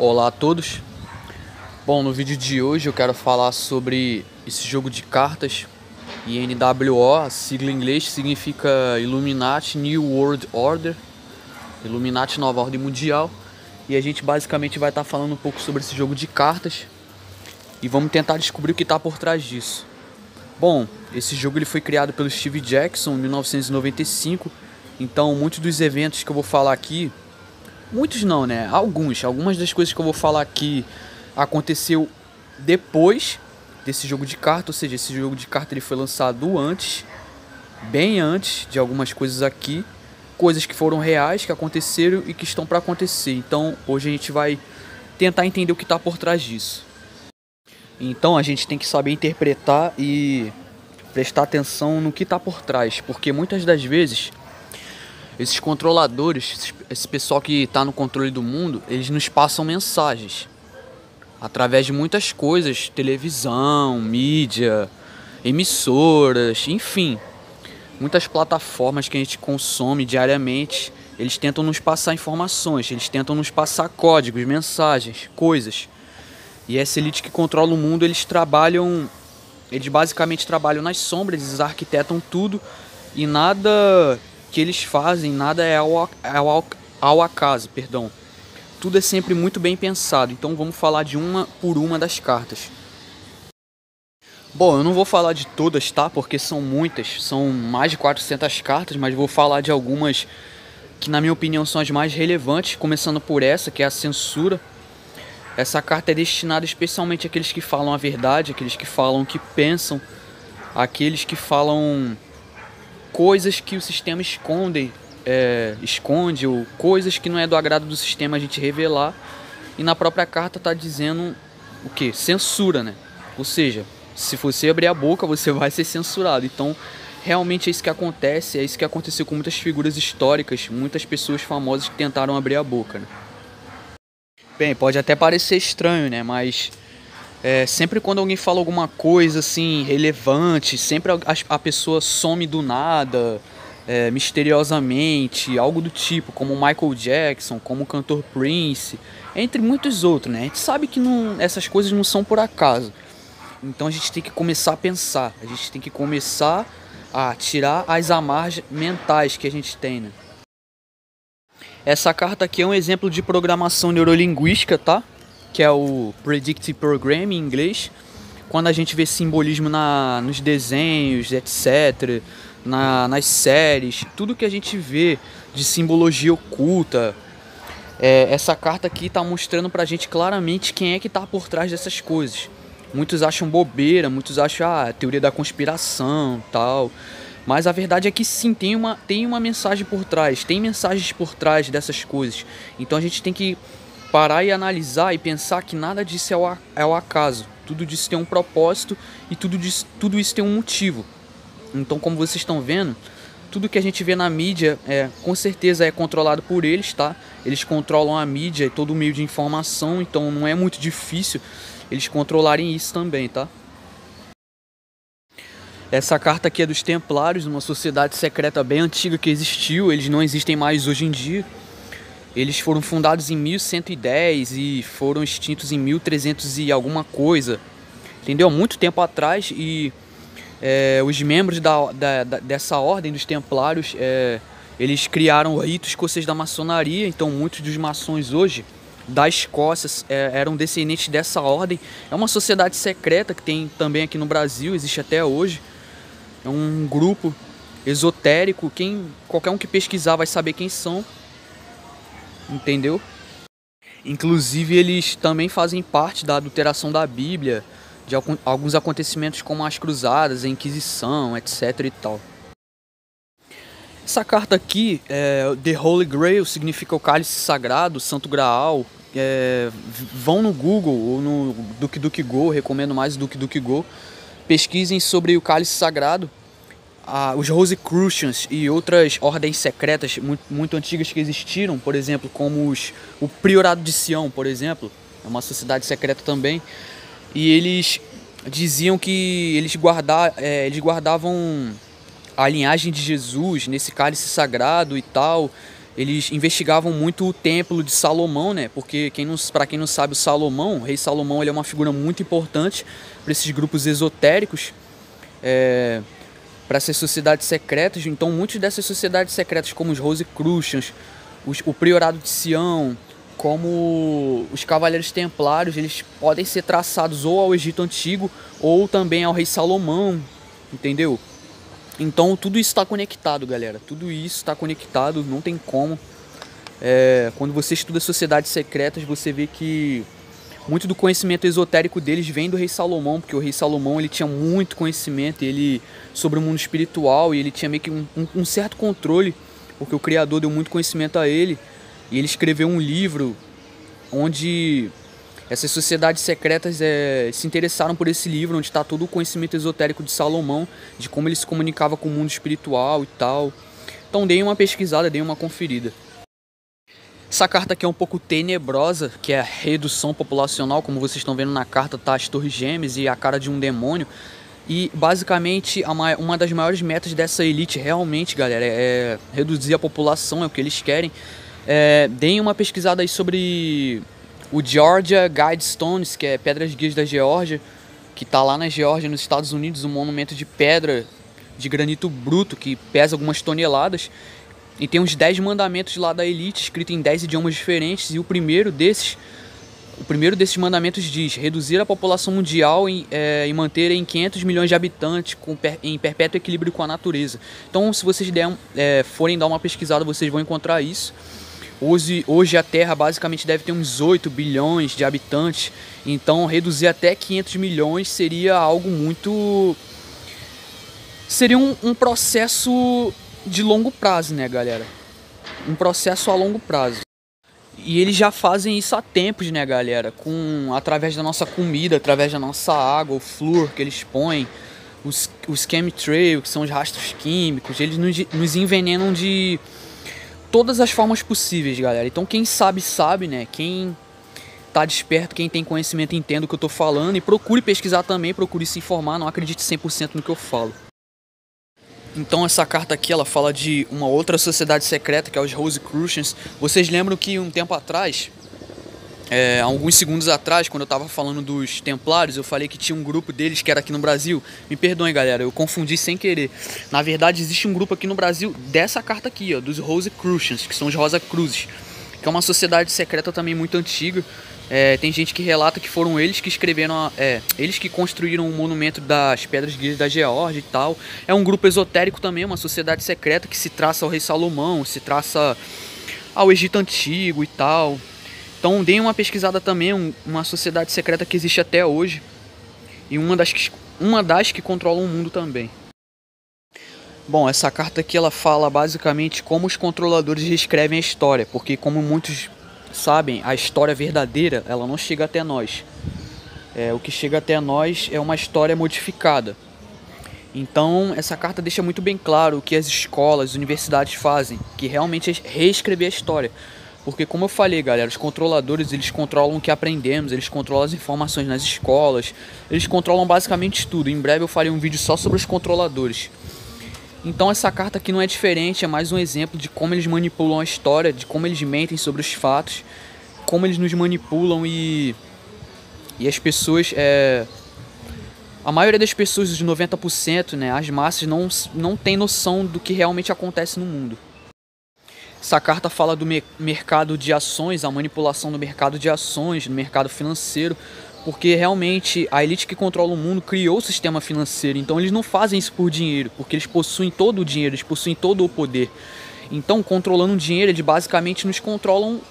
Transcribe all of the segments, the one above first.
Olá a todos. Bom, no vídeo de hoje eu quero falar sobre esse jogo de cartas INWO, a sigla em inglês significa Illuminati New World Order, Illuminati Nova Ordem Mundial, e a gente basicamente vai estar falando um pouco sobre esse jogo de cartas e vamos tentar descobrir o que está por trás disso. Bom, esse jogo ele foi criado pelo Steve Jackson em 1995, então muitos dos eventos que eu vou falar aqui, muitos não, né? Algumas das coisas que eu vou falar aqui aconteceu depois desse jogo de carta, ou seja, esse jogo de carta ele foi lançado antes, bem antes de algumas coisas aqui, coisas que foram reais, que aconteceram e que estão para acontecer. Então, hoje a gente vai tentar entender o que está por trás disso. Então, a gente tem que saber interpretar e prestar atenção no que está por trás, porque muitas das vezes esses controladores, esse pessoal que está no controle do mundo, eles nos passam mensagens através de muitas coisas, televisão, mídia, emissoras, enfim, muitas plataformas que a gente consome diariamente. Eles tentam nos passar informações, eles tentam nos passar códigos, mensagens, coisas. E essa elite que controla o mundo, eles basicamente trabalham nas sombras, eles arquitetam tudo e nada que eles fazem, nada é ao acaso, perdão. Tudo é sempre muito bem pensado, então vamos falar de uma por uma das cartas. Bom, eu não vou falar de todas, tá? Porque são muitas, são mais de 400 cartas, mas vou falar de algumas que na minha opinião são as mais relevantes, começando por essa, que é a censura. Essa carta é destinada especialmente àqueles que falam a verdade, àqueles que falam o que pensam, àqueles que falam coisas que o sistema esconde ou coisas que não é do agrado do sistema a gente revelar. E na própria carta está dizendo o que? Censura, né? Ou seja, se você abrir a boca você vai ser censurado. Então realmente é isso que acontece, é isso que aconteceu com muitas figuras históricas, muitas pessoas famosas que tentaram abrir a boca, né? Bem, pode até parecer estranho, né? Mas sempre quando alguém fala alguma coisa assim relevante, sempre a pessoa some do nada, misteriosamente, algo do tipo, como Michael Jackson, como o cantor Prince, entre muitos outros, né? A gente sabe que essas coisas não são por acaso. Então a gente tem que começar a pensar, a gente tem que começar a tirar as amarras mentais que a gente tem, né? Essa carta aqui é um exemplo de programação neurolinguística, tá? Que é o Predictive Programming em inglês. Quando a gente vê simbolismo nos desenhos, etc., nas séries, tudo que a gente vê de simbologia oculta, essa carta aqui está mostrando pra gente claramente quem é que está por trás dessas coisas. Muitos acham bobeira, muitos acham teoria da conspiração, tal. Mas a verdade é que sim, tem uma mensagem por trás, tem mensagens por trás dessas coisas. Então a gente tem que parar e analisar e pensar que nada disso é ao acaso. Tudo disso tem um propósito e tudo isso tem um motivo. Então, como vocês estão vendo, tudo que a gente vê na mídia com certeza é controlado por eles, tá? Eles controlam a mídia e todo o meio de informação, então não é muito difícil eles controlarem isso também, tá? Essa carta aqui é dos Templários, uma sociedade secreta bem antiga que existiu, eles não existem mais hoje em dia. Eles foram fundados em 1110 e foram extintos em 1300 e alguma coisa, entendeu? Muito tempo atrás. E os membros dessa ordem dos Templários, eles criaram o rito escocês da maçonaria. Então muitos dos maçons hoje da Escócia eram descendentes dessa ordem. É uma sociedade secreta que tem também aqui no Brasil, existe até hoje. É um grupo esotérico, qualquer um que pesquisar vai saber quem são, entendeu? Inclusive eles também fazem parte da adulteração da Bíblia, de alguns acontecimentos como as cruzadas, a Inquisição, etc e tal. Essa carta aqui, The Holy Grail, significa o cálice sagrado, o Santo Graal. Vão no Google ou no DuckDuckGo, recomendo mais o DuckDuckGo. Pesquisem sobre o cálice sagrado, os Rosicrucians e outras ordens secretas muito antigas que existiram, por exemplo, como o Priorado de Sião, por exemplo, é uma sociedade secreta também. E eles diziam que eles guardavam a linhagem de Jesus nesse cálice sagrado e tal. eles investigavam muito o templo de Salomão, né? Porque para quem não sabe, o rei Salomão, ele é uma figura muito importante para esses grupos esotéricos, para essas sociedades secretas. Então, muitas dessas sociedades secretas, como os Rosicrucians, o Priorado de Sião, como os Cavaleiros Templários, eles podem ser traçados ou ao Egito Antigo ou também ao rei Salomão, entendeu? Então tudo isso está conectado, galera. Tudo isso está conectado, não tem como. Quando você estuda sociedades secretas, você vê que muito do conhecimento esotérico deles vem do rei Salomão, porque o rei Salomão, ele tinha muito conhecimento sobre o mundo espiritual, e ele tinha meio que um certo controle, porque o Criador deu muito conhecimento a ele. E ele escreveu um livro onde essas sociedades secretas se interessaram por esse livro, onde está todo o conhecimento esotérico de Salomão, de como ele se comunicava com o mundo espiritual e tal. Então dei uma pesquisada, dei uma conferida. Essa carta aqui é um pouco tenebrosa, que é a redução populacional. Como vocês estão vendo na carta, tá as torres gêmeas e a cara de um demônio. E basicamente uma das maiores metas dessa elite realmente, galera, é reduzir a população, é o que eles querem. Deem uma pesquisada aí sobre o Georgia Guidestones, que é Pedras Guias da Geórgia, que está lá na Geórgia, nos Estados Unidos, um monumento de pedra de granito bruto que pesa algumas toneladas. E tem uns 10 mandamentos lá da elite, escrito em 10 idiomas diferentes, e o primeiro desses mandamentos diz: reduzir a população mundial e manter em 500 milhões de habitantes em perpétuo equilíbrio com a natureza. Então, se vocês forem dar uma pesquisada, vocês vão encontrar isso. Hoje a Terra basicamente deve ter uns 8 bilhões de habitantes, então reduzir até 500 milhões seria algo muito... Seria um processo de longo prazo, né, galera? Um processo a longo prazo. E eles já fazem isso há tempos, né, galera? Através da nossa comida, através da nossa água, o flúor que eles põem, os chemtrails, que são os rastros químicos, eles nos envenenam de todas as formas possíveis, galera. Então quem sabe, né? Quem tá desperto, quem tem conhecimento, entenda o que eu tô falando. E procure pesquisar também, procure se informar, não acredite 100% no que eu falo. Então essa carta aqui, ela fala de uma outra sociedade secreta, que é os Rosicrucians. Vocês lembram que um tempo atrás, alguns segundos atrás, quando eu tava falando dos Templários, eu falei que tinha um grupo deles que era aqui no Brasil? Me perdoem, galera, eu confundi sem querer. Na verdade, existe um grupo aqui no Brasil dessa carta aqui, ó, dos Rosicrucians, que são os Rosa Cruzes, que é uma sociedade secreta também muito antiga. Tem gente que relata que foram eles que escreveram, eles que construíram o monumento das Pedras Guias da Geórgia e tal. É um grupo esotérico também, uma sociedade secreta que se traça ao rei Salomão, se traça ao Egito Antigo e tal. Então deem uma pesquisada também, uma sociedade secreta que existe até hoje. E uma das que controlam o mundo também. Bom, essa carta aqui, ela fala basicamente como os controladores reescrevem a história. Porque como muitos sabem, a história verdadeira, ela não chega até nós. O que chega até nós é uma história modificada. Então essa carta deixa muito bem claro o que as escolas, as universidades fazem, que realmente é reescrever a história. Porque como eu falei, galera, os controladores, eles controlam o que aprendemos, eles controlam as informações nas escolas, eles controlam basicamente tudo. Em breve eu farei um vídeo só sobre os controladores. Então essa carta aqui não é diferente, é mais um exemplo de como eles manipulam a história, de como eles mentem sobre os fatos, como eles nos manipulam e as pessoas, a maioria das pessoas, os 90%, né, as massas não tem noção do que realmente acontece no mundo. Essa carta fala do mercado de ações, a manipulação do mercado de ações, do mercado financeiro, porque realmente a elite que controla o mundo criou o sistema financeiro. Então eles não fazem isso por dinheiro, porque eles possuem todo o dinheiro, eles possuem todo o poder. Então, controlando o dinheiro, eles basicamente nos controlam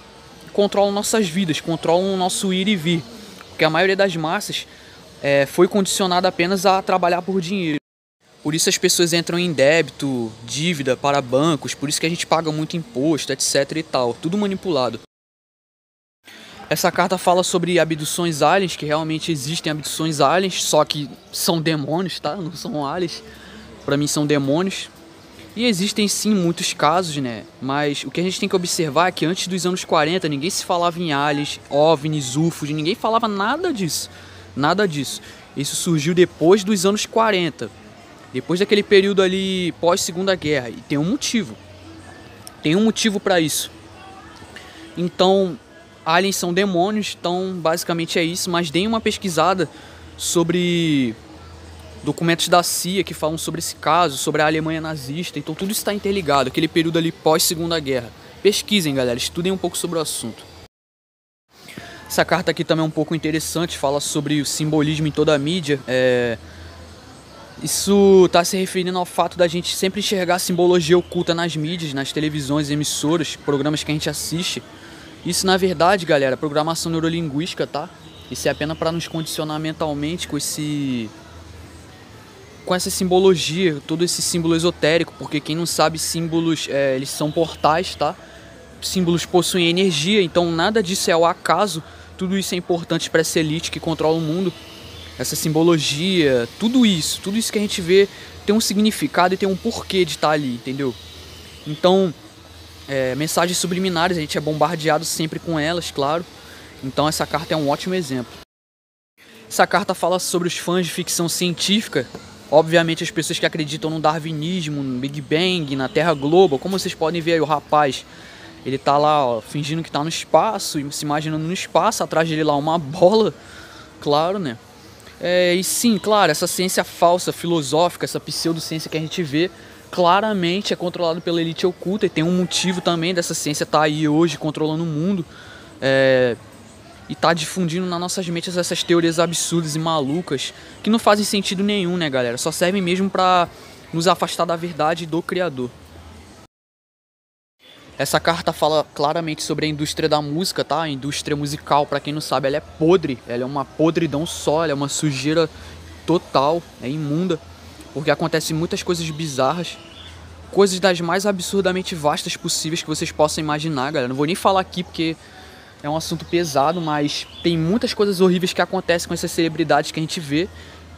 nossas vidas, controlam o nosso ir e vir. Porque a maioria das massas foi condicionada apenas a trabalhar por dinheiro. Por isso as pessoas entram em débito, dívida para bancos, por isso que a gente paga muito imposto, etc e tal, tudo manipulado. Essa carta fala sobre abduções aliens, que realmente existem abduções aliens, só que são demônios, tá? Não são aliens, pra mim são demônios. E existem sim muitos casos, né? Mas o que a gente tem que observar é que antes dos anos 40 ninguém se falava em aliens, OVNIs, UFOs, ninguém falava nada disso. Nada disso. Isso surgiu depois dos anos 40. Depois daquele período ali pós-Segunda Guerra. E tem um motivo. Tem um motivo para isso. Então, aliens são demônios, então basicamente é isso. Mas deem uma pesquisada sobre documentos da CIA que falam sobre esse caso, sobre a Alemanha nazista. Então tudo está interligado, aquele período ali pós-Segunda Guerra. Pesquisem, galera, estudem um pouco sobre o assunto. Essa carta aqui também é um pouco interessante, fala sobre o simbolismo em toda a mídia. Isso está se referindo ao fato da gente sempre enxergar simbologia oculta nas mídias, nas televisões, emissoras, programas que a gente assiste. Isso, na verdade, galera, é programação neurolinguística, tá? Isso é apenas para nos condicionar mentalmente com essa simbologia, todo esse símbolo esotérico, porque quem não sabe, símbolos, eles são portais, tá? Símbolos possuem energia, então nada disso é ao acaso, tudo isso é importante para essa elite que controla o mundo. Essa simbologia, tudo isso que a gente vê tem um significado e tem um porquê de estar ali, entendeu? Então, mensagens subliminares, a gente é bombardeado sempre com elas, claro. Então essa carta é um ótimo exemplo. Essa carta fala sobre os fãs de ficção científica. Obviamente as pessoas que acreditam no darwinismo, no Big Bang, na Terra Global. Como vocês podem ver aí, o rapaz, ele tá lá, ó, fingindo que tá no espaço, se imaginando no espaço, atrás dele lá uma bola, claro, né? E sim, claro, essa ciência falsa, filosófica, essa pseudociência que a gente vê, claramente é controlada pela elite oculta, e tem um motivo também dessa ciência estar aí hoje controlando o mundo, e tá difundindo nas nossas mentes essas teorias absurdas e malucas, que não fazem sentido nenhum, né, galera? Só servem mesmo pra nos afastar da verdade e do Criador. Essa carta fala claramente sobre a indústria da música, tá? A indústria musical, pra quem não sabe, ela é podre. Ela é uma podridão só, ela é uma sujeira total, é imunda. Porque acontecem muitas coisas bizarras. Coisas das mais absurdamente vastas possíveis que vocês possam imaginar, galera. Não vou nem falar aqui porque é um assunto pesado, mas tem muitas coisas horríveis que acontecem com essas celebridades que a gente vê.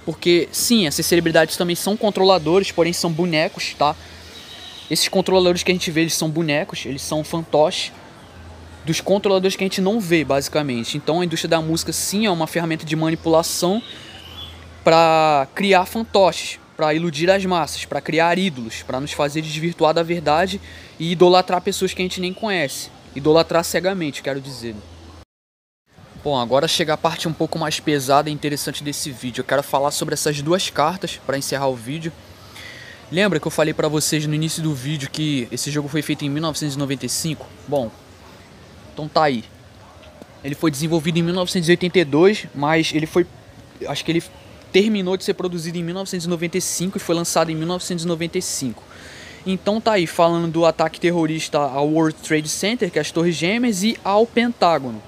Porque, sim, essas celebridades também são controladores, porém são bonecos, tá? Esses controladores que a gente vê, eles são bonecos, eles são fantoches dos controladores que a gente não vê, basicamente. Então a indústria da música, sim, é uma ferramenta de manipulação para criar fantoches, para iludir as massas, para criar ídolos, para nos fazer desvirtuar da verdade e idolatrar pessoas que a gente nem conhece. Idolatrar cegamente, quero dizer. Bom, agora chega a parte um pouco mais pesada e interessante desse vídeo. Eu quero falar sobre essas duas cartas para encerrar o vídeo. Lembra que eu falei pra vocês no início do vídeo que esse jogo foi feito em 1995? Bom, então tá aí. Ele foi desenvolvido em 1982, mas acho que ele terminou de ser produzido em 1995 e foi lançado em 1995. Então tá aí, falando do ataque terrorista ao World Trade Center, que é as Torres Gêmeas, e ao Pentágono.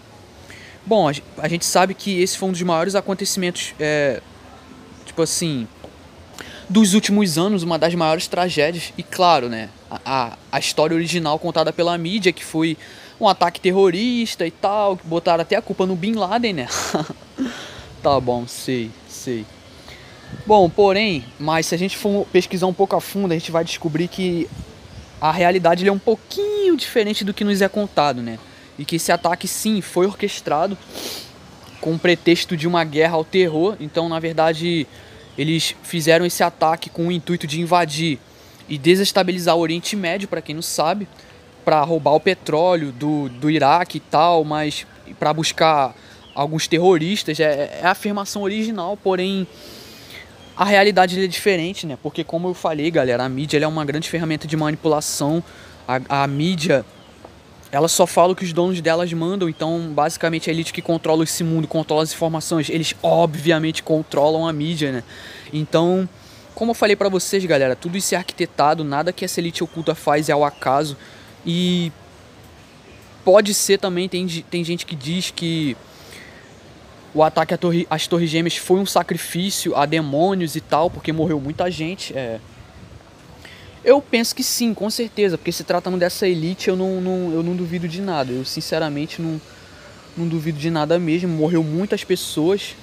Bom, a gente sabe que esse foi um dos maiores acontecimentos, tipo assim, dos últimos anos, uma das maiores tragédias. E claro, né, a história original contada pela mídia, que foi um ataque terrorista e tal, que botaram até a culpa no Bin Laden, né? Tá bom, sei. Bom, porém, mas se a gente for pesquisar um pouco a fundo, a gente vai descobrir que a realidade é um pouquinho diferente do que nos é contado, né? E que esse ataque, sim, foi orquestrado com o pretexto de uma guerra ao terror. Então, na verdade, eles fizeram esse ataque com o intuito de invadir e desestabilizar o Oriente Médio, para quem não sabe, para roubar o petróleo do Iraque e tal, mas para buscar alguns terroristas. É a afirmação original, porém a realidade é diferente, né? Porque, como eu falei, galera, a mídia ela é uma grande ferramenta de manipulação. A mídia, ela só fala o que os donos delas mandam. Então, basicamente, a elite que controla esse mundo, controla as informações, eles obviamente controlam a mídia, né? Então, como eu falei pra vocês, galera, tudo isso é arquitetado, nada que essa elite oculta faz é ao acaso. E pode ser também, tem gente que diz que o ataque às Torres Gêmeas foi um sacrifício a demônios e tal, porque morreu muita gente. Eu penso que sim, com certeza, porque se tratando dessa elite, eu não duvido de nada. Eu sinceramente não duvido de nada mesmo. Morreu muitas pessoas.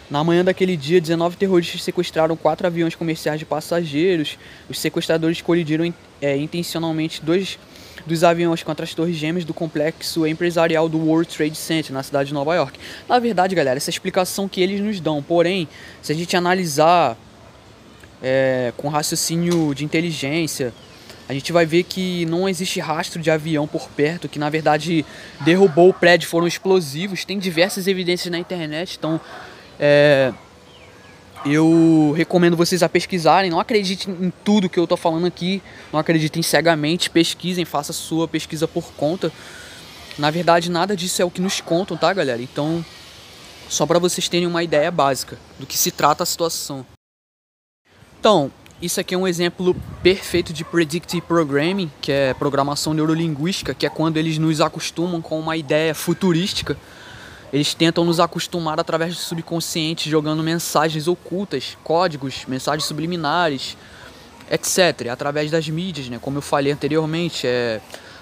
Na manhã daquele dia, 19 terroristas sequestraram 4 aviões comerciais de passageiros. Os sequestradores colidiram intencionalmente 2 dos aviões contra as Torres Gêmeas do complexo empresarial do World Trade Center, na cidade de Nova York. Na verdade, galera, essa é a explicação que eles nos dão. Porém, se a gente analisar com raciocínio de inteligência. A gente vai ver que não existe rastro de avião por perto, que na verdade derrubou o prédio, foram explosivos. Tem diversas evidências na internet, então eu recomendo vocês a pesquisarem. Não acreditem em tudo que eu tô falando aqui, não acreditem cegamente, pesquisem, faça a sua pesquisa por conta. Na verdade, nada disso é o que nos contam, tá, galera? Então, só para vocês terem uma ideia básica do que se trata a situação. Então, isso aqui é um exemplo perfeito de Predictive Programming, que é programação neurolinguística, que é quando eles nos acostumam com uma ideia futurística. Eles tentam nos acostumar através do subconsciente, jogando mensagens ocultas, códigos, mensagens subliminares, etc. Através das mídias, né? Como eu falei anteriormente,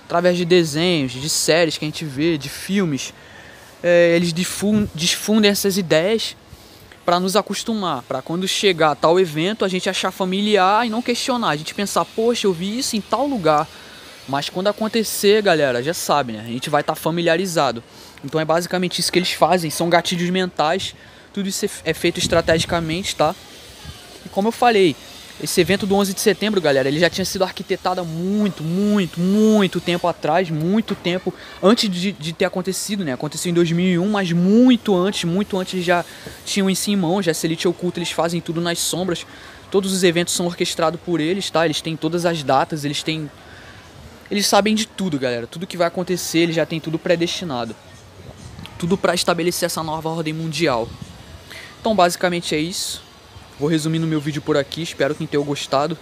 através de desenhos, de séries que a gente vê, de filmes. Eles difundem essas ideias para nos acostumar, para quando chegar a tal evento a gente achar familiar e não questionar, a gente pensar, poxa, eu vi isso em tal lugar. Mas quando acontecer, galera, já sabe, né? A gente vai estar familiarizado. Então é basicamente isso que eles fazem, são gatilhos mentais, tudo isso é feito estrategicamente, tá? E como eu falei, esse evento do 11 de setembro, galera, ele já tinha sido arquitetado há muito tempo atrás, muito tempo antes de ter acontecido, né? Aconteceu em 2001, mas muito antes eles já tinham isso em mãos, já essa elite oculta, eles fazem tudo nas sombras. Todos os eventos são orquestrados por eles, tá? Eles têm todas as datas, eles sabem de tudo, galera. Tudo que vai acontecer, eles já têm tudo predestinado. Tudo para estabelecer essa nova ordem mundial. Então, basicamente é isso. Vou resumir no meu vídeo por aqui, espero que tenham gostado.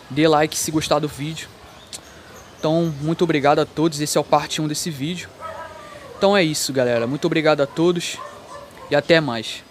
Dê like se gostar do vídeo. Então, muito obrigado a todos, esse é o parte 1 desse vídeo. Então é isso, galera, muito obrigado a todos e até mais.